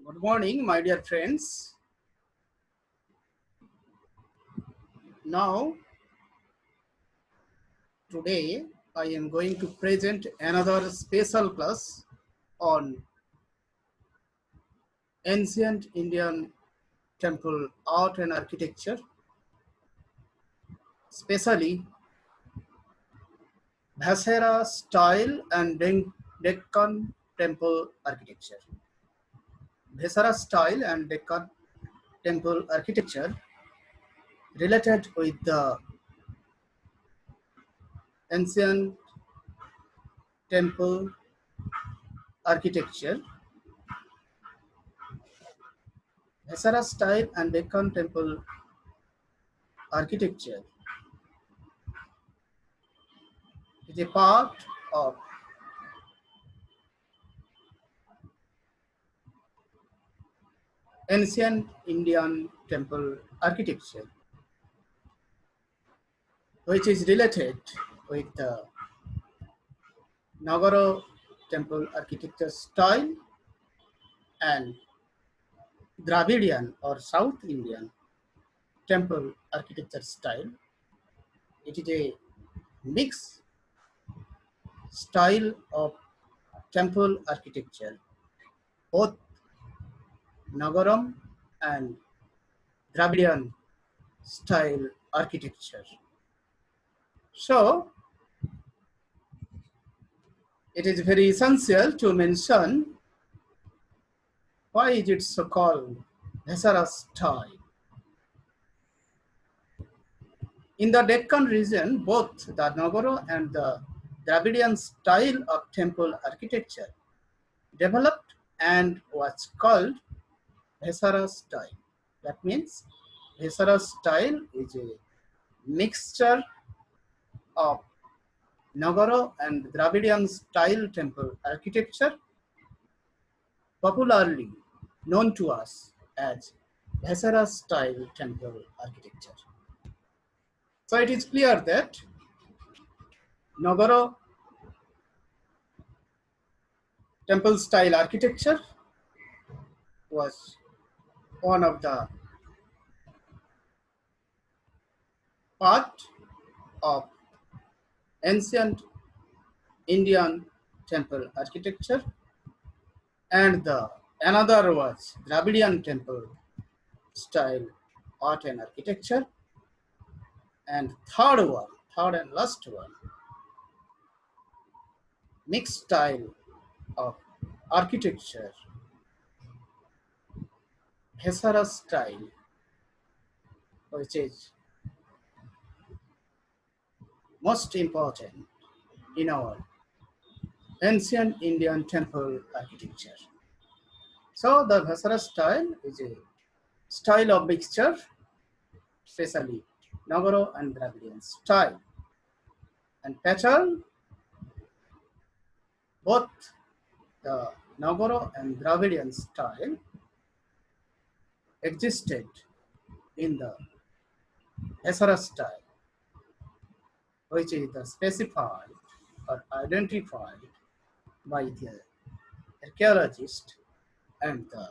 Good morning, my dear friends. Now, today I am going to present another special class on ancient Indian temple art and architecture, especially Vesara style and Deccan temple architecture. Vesara style and Deccan temple architecture related with the ancient temple architecture. Vesara style and Deccan temple architecture is a part of ancient Indian temple architecture, which is related with the Nagara temple architecture style and Dravidian or South Indian temple architecture style. It is a mixed style of temple architecture, both Nagaram and Dravidian style architecture. So, it is very essential to mention why is it so called Vesara style. In the Deccan region, both the Nagara and the Dravidian style of temple architecture developed and was called Vesara style. That means Vesara style is a mixture of Nagara and Dravidian style temple architecture, popularly known to us as Vesara style temple architecture. So it is clear that Nagara temple style architecture was one of the part of ancient Indian temple architecture, and the another was Dravidian temple style art and architecture, and third and last one, mixed style of architecture, Vesara style, which is most important in our ancient Indian temple architecture. So the Vesara style is a style of mixture, especially Nagara and Dravidian style, and pattern. Both the Nagara and Dravidian style existed in the Vesara style, which is specified or identified by the archaeologist and the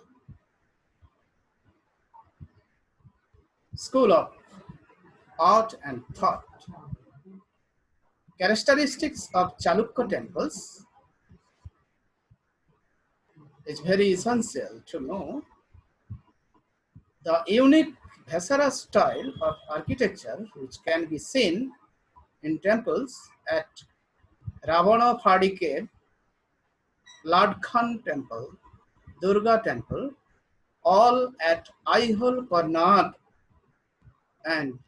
school of art and thought. Characteristics of Chalukya temples is very essential to know. The unique Vesara style of architecture, which can be seen in temples at Ravan Phadi cave, Lord Khan temple, Durga temple, all at Aihole, Karnata, and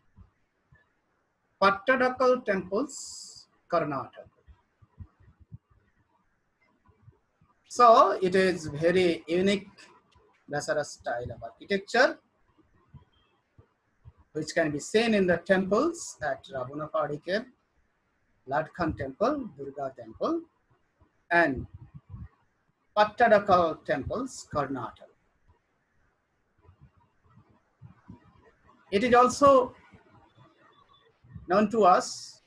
Paattadakal temples, Karnataka. So it is very unique Vesara style of architecture, which can be seen in the temples at Ravan Phadi cave, Lord Khan temple, Durga temple, and Paattadakal temples, Karnataka. It is also known to us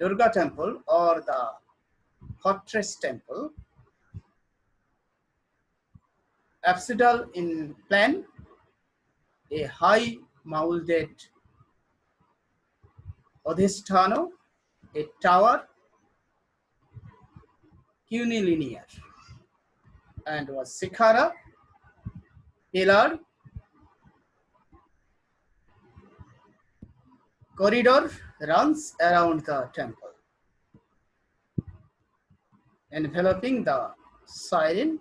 Durga temple or the fortress temple apsidal in plan, a high molded odhisthano, a tower, cunilinear, and was Sikhara, pillar, corridor runs around the temple, enveloping the siren,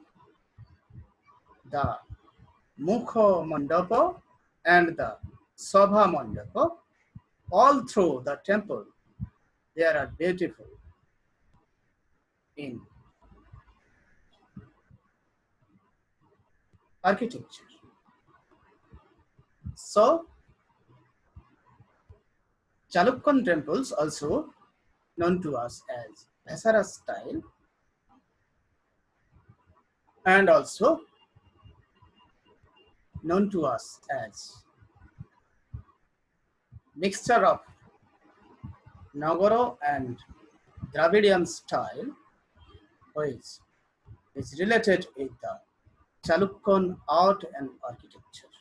the Mukho Mandapa, and the Sabha Mandapa. All through the temple, they are beautiful in architecture. So, Chalukyan temples, also known to us as Vesara style, and also known to us as mixture of Nagara and Dravidian style, which is related with the Chalukyan art and architecture.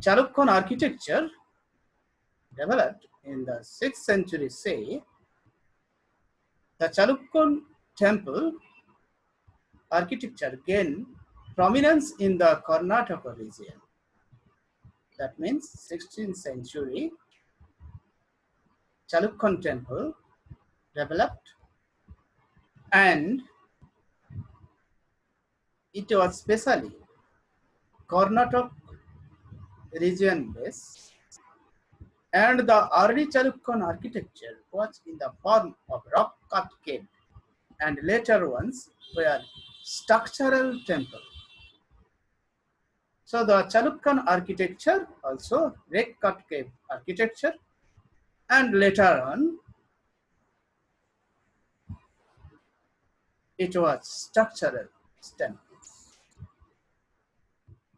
Chalukyan architecture developed in the 6th century CE. The Chalukyan temple architecture gained prominence in the Karnataka region. That means 16th century Chalukyan temple developed, and it was specially Karnataka region based, and the early Chalukyan architecture was in the form of rock cut cave, and later ones were structural temple. So the Chalukyan architecture also rock cut cave architecture, and later on it was structural temples.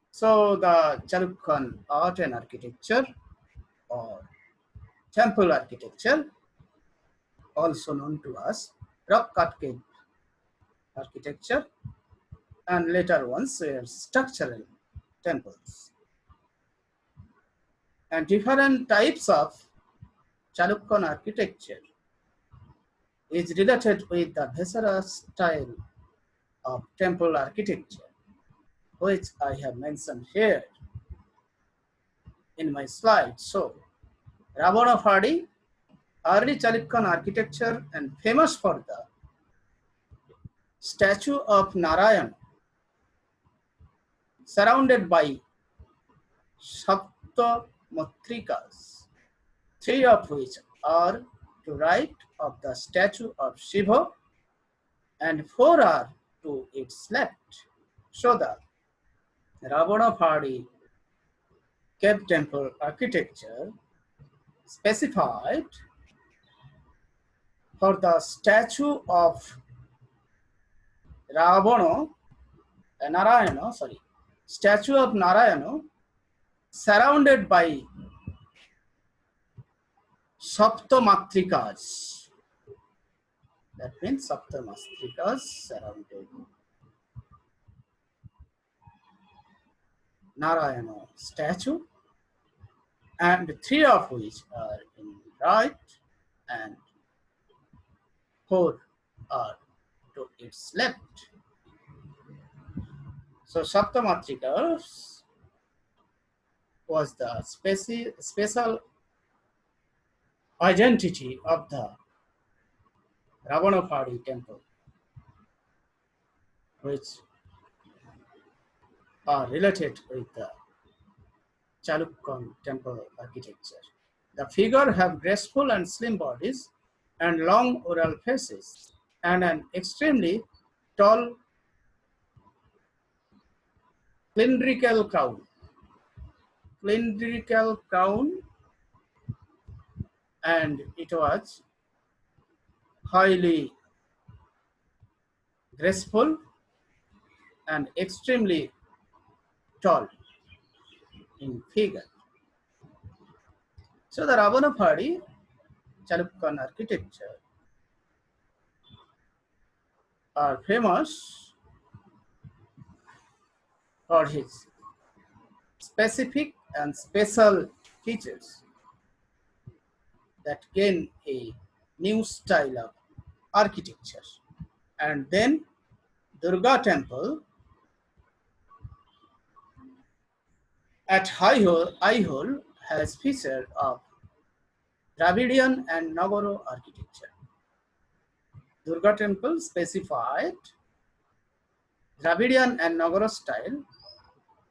So the Chalukyan art and architecture or temple architecture, also known to as rock cut cave architecture, and later ones were structural temples. And different types of Chalukyan architecture is related with the Vesara style of temple architecture, which I have mentioned here in my slide. So, Ravan Phadi, early Chalukyan architecture and famous for the statue of Narayana, surrounded by Sapta Matrikas, 3 of which are to right of the statue of Shiva and 4 are to its left. So the Ravan Phadi cave temple architecture specified for the statue of statue of Narayana surrounded by Saptamatrikas. That means Saptamatrikas surrounded Narayana statue, and 3 of which are in right and 4 are to its left. So Saptamatrikas was the special identity of the Ravan Phadi temple, which are related with the Chalukyan temple architecture. The figure have graceful and slim bodies and long oral faces and an extremely tall cylindrical crown. And it was highly graceful and extremely tall in figure. So the Ravan Phadi Chalukyan architecture are famous for his specific and special features that gain a new style of architecture. And then Durga temple at Aihole has featured of Dravidian and Nagara architecture. Durga temple specified Dravidian and Nagara style,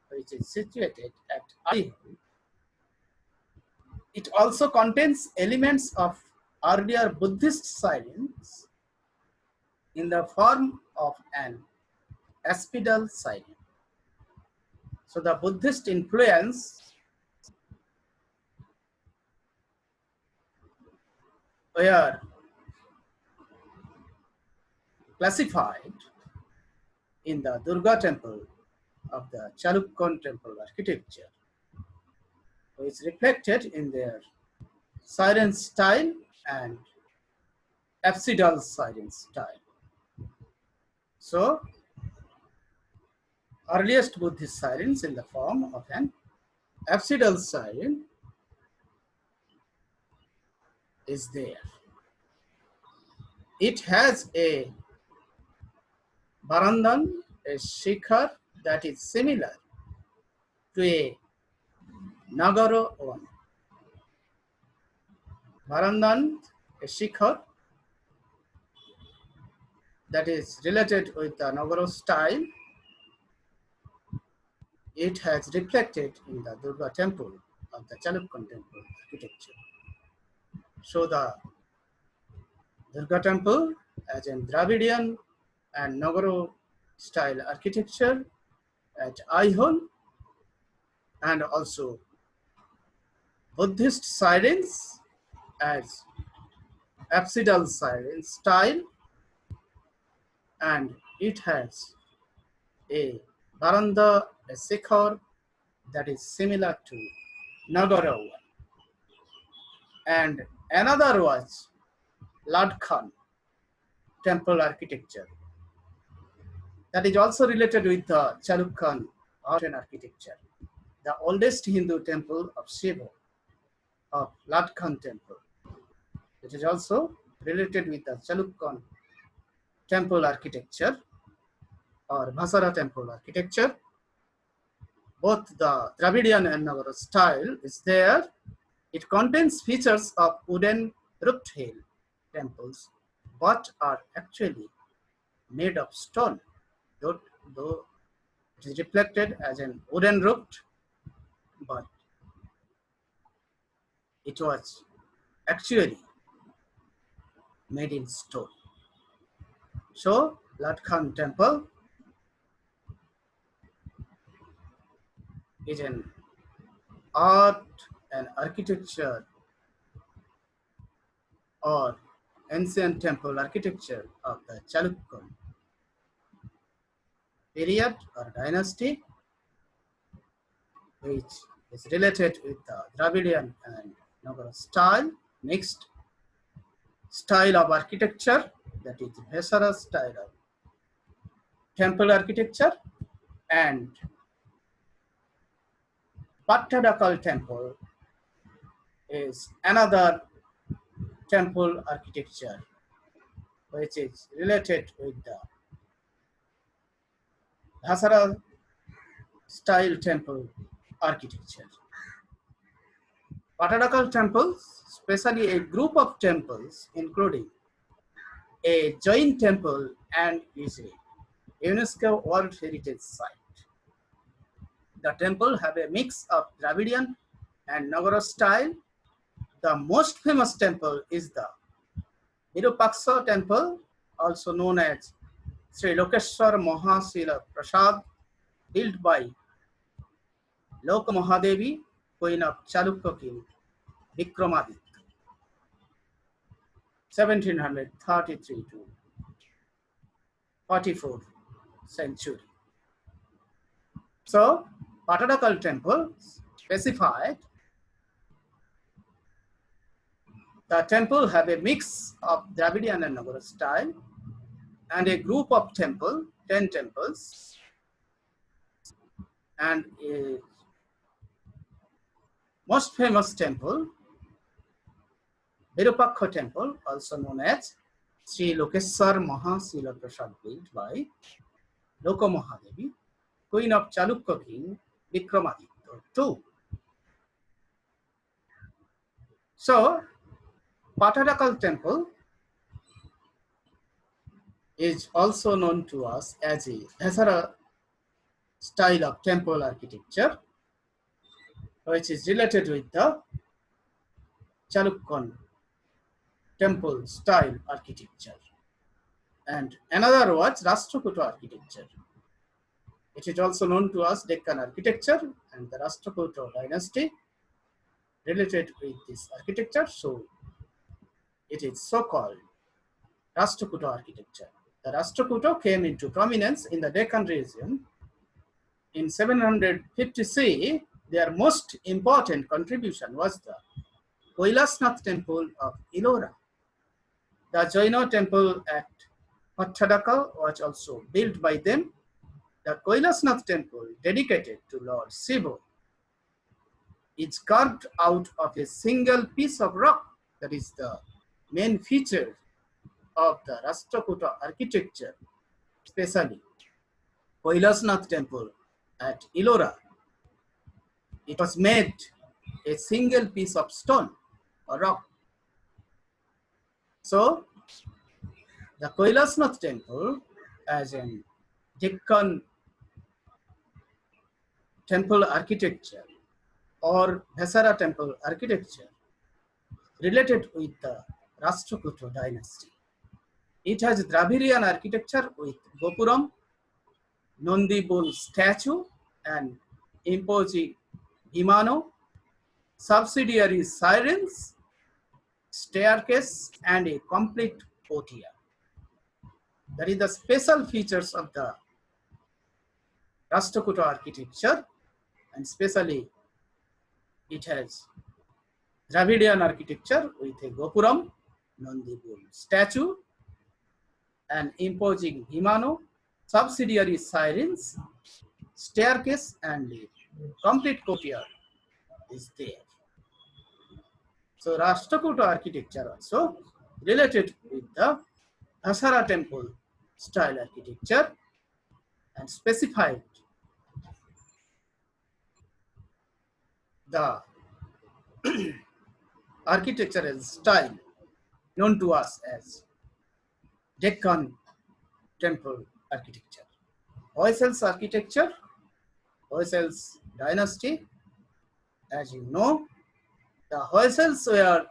which is situated at Aihole. It also contains elements of earlier Buddhist silence in the form of an aspidal sign. So the Buddhist influence were classified in the Durga temple of the Chalukyan temple architecture, which reflected in their siren style and apsidal siren style. So earliest Buddhist sirens in the form of an apsidal siren is there. It has a barandan, a shikhar that is similar to a Nagara one. Barandan, a shikhar that is related with the Nagara style. It has reflected in the Durga temple of the Chalukyan temple architecture. So the Durga temple as in Dravidian and Nagara style architecture at Aihole, and also Buddhist sirens as apsidal siren style, and it has a baranda, a shikhar that is similar to Nagara one. And another was Ladkhan temple architecture that is also related with the Chalukyan art and architecture. The oldest Hindu temple of Shiva of Ladkhan temple. It is also related with the Chalukyan temple architecture or Vesara temple architecture. Both the Dravidian and Nagara style is there. It contains features of wooden roofed hill temples, but are actually made of stone, though it is reflected as an wooden roofed, but it was actually made in stone. So Ladkhan temple is an art and architecture or ancient temple architecture of the Chalukyan period or dynasty, which is related with the Dravidian and Nagara style, mixed style of architecture, that is Vesara style of temple architecture, and Paattadakal temple is another temple architecture which is related with the Vesara style temple architecture. Paattadakal temples, especially a group of temples including a Jain temple and is a UNESCO World Heritage Site. The temple have a mix of Dravidian and Nagara style. The most famous temple is the Virupaksha temple, also known as Sri Lokeshwar Mahashila Prasad, built by Lok Mahadevi, Queen of Chalukya King Vikramaditya, 1733 to 44th century. So, Paattadakal temple specified the temple have a mix of Dravidian and Nagara style, and a group of temple, 10 temples, and a most famous temple, Virupaksha temple, also known as Sri Lokeswar Mahasila Prasad, built by Lokomahadevi, queen of Chalukya king Vikramaditya II. So, Paattadakal temple is also known to us as a Vesara style of temple architecture, which is related with the Chalukyan temple style architecture. And another was Rashtrakuta architecture. It is also known to us Deccan architecture, and the Rashtrakuta dynasty related with this architecture, so it is so called Rashtrakuta architecture. The Rashtrakuta came into prominence in the Deccan region in 750 CE. Their most important contribution was the Kailasnath temple of Ellora. The Jaina temple at Paattadakal was also built by them. The Kailasnath temple, dedicated to Lord Shiva, is carved out of a single piece of rock. That is the main feature of the Rashtrakuta architecture, especially Kailasnath temple at Ellora. It was made a single piece of stone or rock. So, the Kailasnath temple, as in Deccan temple architecture or Vesara temple architecture, related with the Rashtrakuta dynasty. It has Dravidian architecture with Gopuram, Nandi bull statue, and imposing Vimano, subsidiary sirens, staircase, and a complete courtyard. That is the special features of the Rashtrakuta architecture, and especially it has Dravidian architecture with a Gopuram, Nandi bull statue, and imposing Vimano, subsidiary sirens, staircase, and a complete courtyard is there. So Rashtrakuta architecture also related with the Vesara temple style architecture and specified the architectural style known to us as Deccan temple architecture. Hoysalas architecture, Hoysalas dynasty, as you know, the Hoysalas were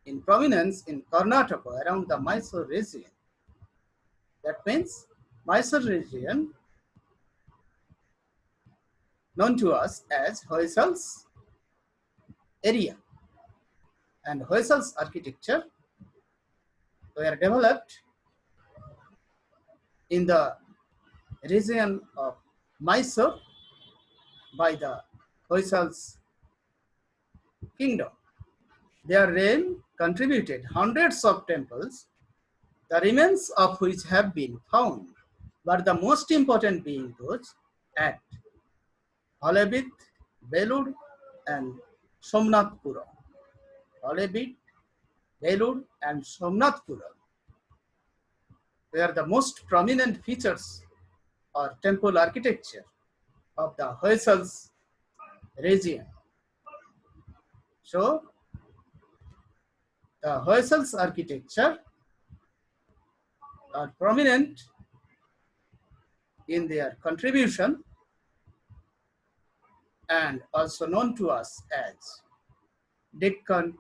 in prominence in Karnataka around the Mysore region. That means Mysore region known to us as Hoysalas area, and Hoysalas architecture were developed in the region of Mysore by the Hoysalas kingdom. Their reign contributed hundreds of temples, the remains of which have been found, but the most important being those at Aihole, Belur, and Somnathpura. Aihole, Belur, and Somnathpura were the most prominent features or temple architecture of the Hoysalas region. So, the Hoysalas architecture are prominent in their contribution and also known to us as Deccan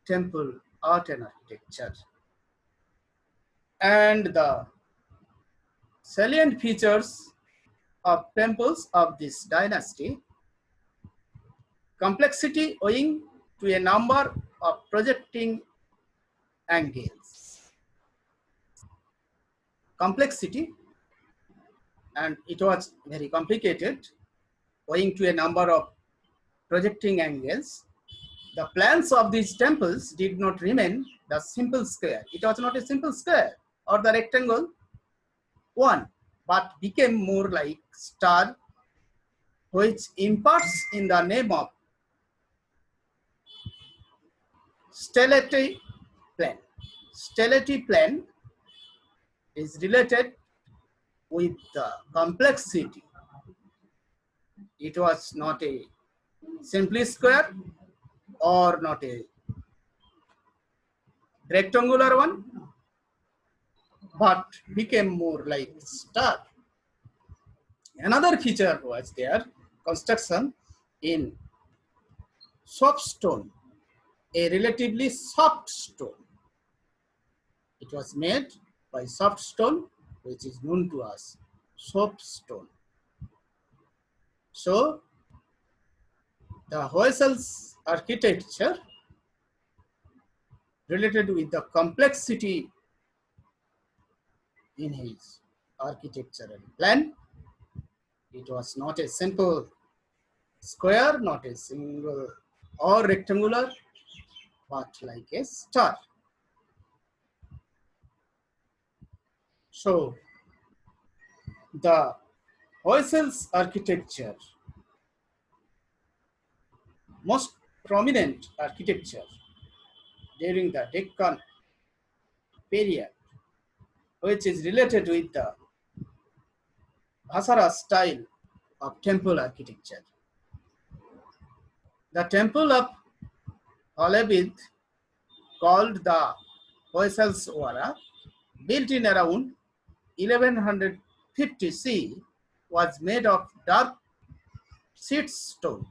temple art and architecture. And the salient features of temples of this dynasty: complexity owing to a number of projecting angles. Complexity, and it was very complicated owing to a number of projecting angles. The plans of these temples did not remain the simple square. It was not a simple square or the rectangle one, but became more like star which imparts in the name of stellate plan. Stellate plan is related with the complexity. It was not a simply square or not a rectangular one, but became more like star. Another feature was their construction in soft stone, a relatively soft stone. It was made by soft stone, which is known to us soap stone. So the Hoysal's architecture related with the complexity in his architectural plan. It was not a simple square, not a single or rectangular, but like a star. So the Hoysal's architecture, most prominent architecture during the Deccan period, which is related with the Vesara style of temple architecture. The temple of Aihole, called the Hoysal's Vara, built in around 1150 C, was made of dark seed stone.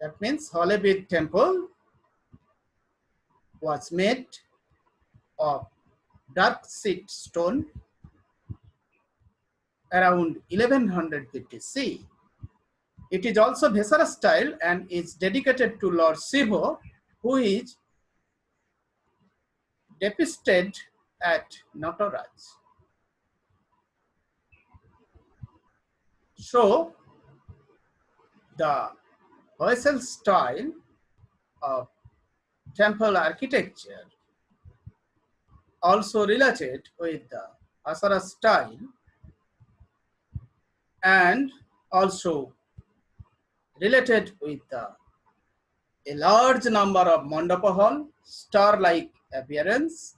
That means Aihole temple was made of dark seed stone around 1150 C. It is also Vesara style and is dedicated to Lord Shiva, who is depicted at Nataraj. So the Hoysal style of temple architecture also related with the Vesara style and also related with a large number of mandapa hall, star-like appearance.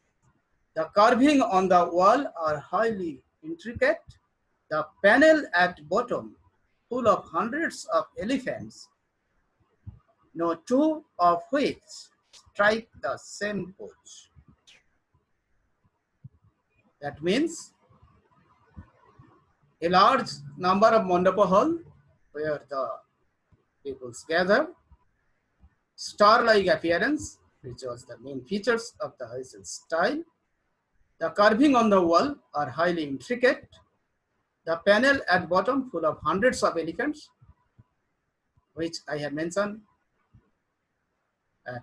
The carving on the wall are highly intricate. The panel at bottom full of hundreds of elephants, no two of which strike the same pose. That means a large number of mandapa hall where the peoples gather, star-like appearance, which was the main features of the Hoysal style. The carving on the wall are highly intricate. The panel at bottom full of hundreds of elephants, which I have mentioned at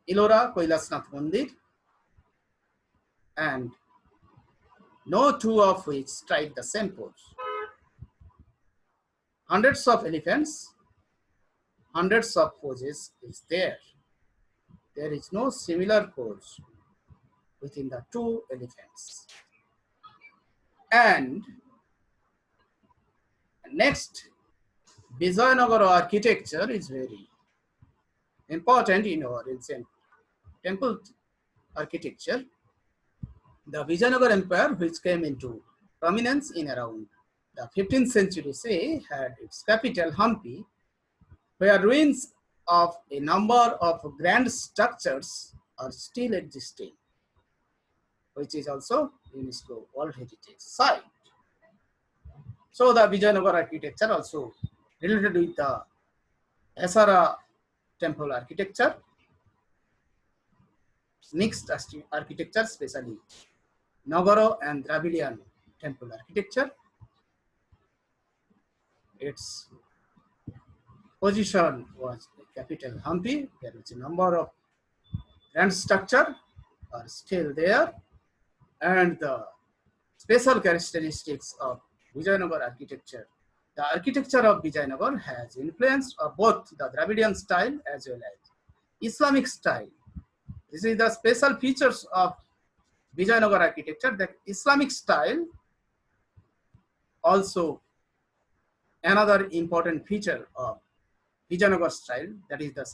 Ellora Kailasnath Mandir, and no two of which strike the same pose. Hundreds of elephants, hundreds of poses is there. There is no similar pose within the two elephants. And next, Vijayanagara architecture is very important in our ancient temple architecture. The Vijayanagara Empire, which came into prominence in around the 15th century, had its capital Hampi, where ruins of a number of grand structures are still existing, which is also UNESCO World Heritage Site. So the Vijayanagara architecture also related with the Vesara temple architecture, mixed architecture, especially Nagara and Dravidian temple architecture. Its position was the capital Hampi. There is a number of grand structure are still there, and the special characteristics of Vijayanagara architecture. The architecture of Vijayanagara has influence of both the Dravidian style as well as Islamic style. This is the special features of Vijayanagara architecture, that Islamic style also another important feature of Vijayanagar style, that is the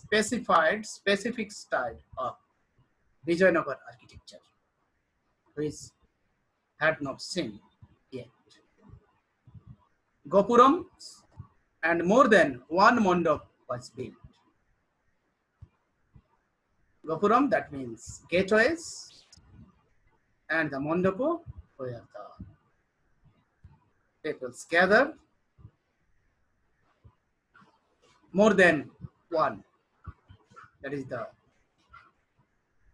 specific style of Vijayanagar architecture, which had not seen yet. Gopuram and more than one mandap was built. Gopuram, that means gateways, and the mandapo, where the peoples gather, more than one. That is the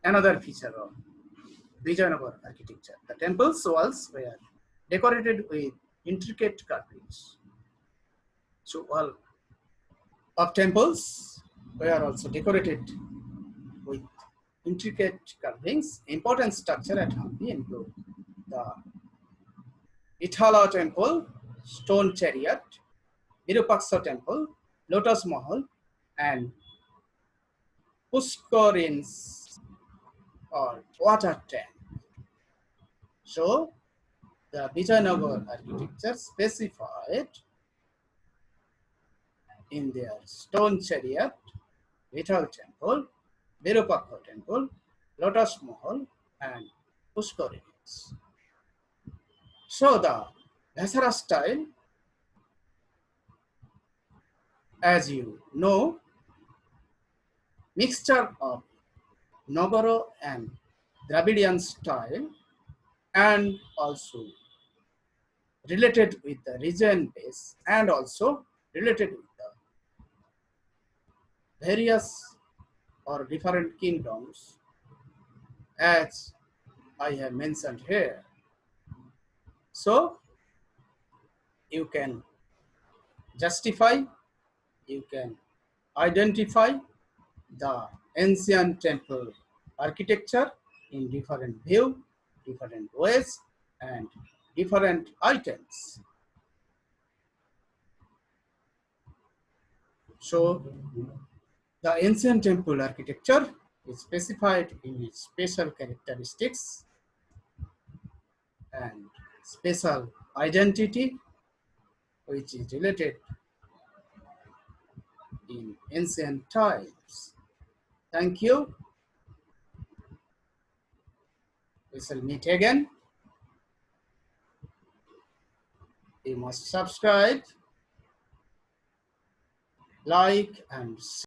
another feature of Vijayanagar architecture. The temple's walls were decorated with intricate carvings. So all of temples were also decorated with intricate carvings. Important structure at Hampi include the Ithala temple, stone chariot, Virupaksha temple, lotus mahal, and Pushkarins or water tank. So the Vijayanagar architecture specified in their stone chariot, Vithal temple, Virupaksha temple, lotus mahal, and Pushkarins. So the Vesara style, as you know, mixture of Nagara and Dravidian style, and also related with the region base, and also related with the various or different kingdoms, as I have mentioned here. So you can justify, you can identify the ancient temple architecture in different view, different ways, and different items. So the ancient temple architecture is specified in its special characteristics and special identity, which is related in ancient times. Thank you. We shall meet again. You must subscribe, like, and share.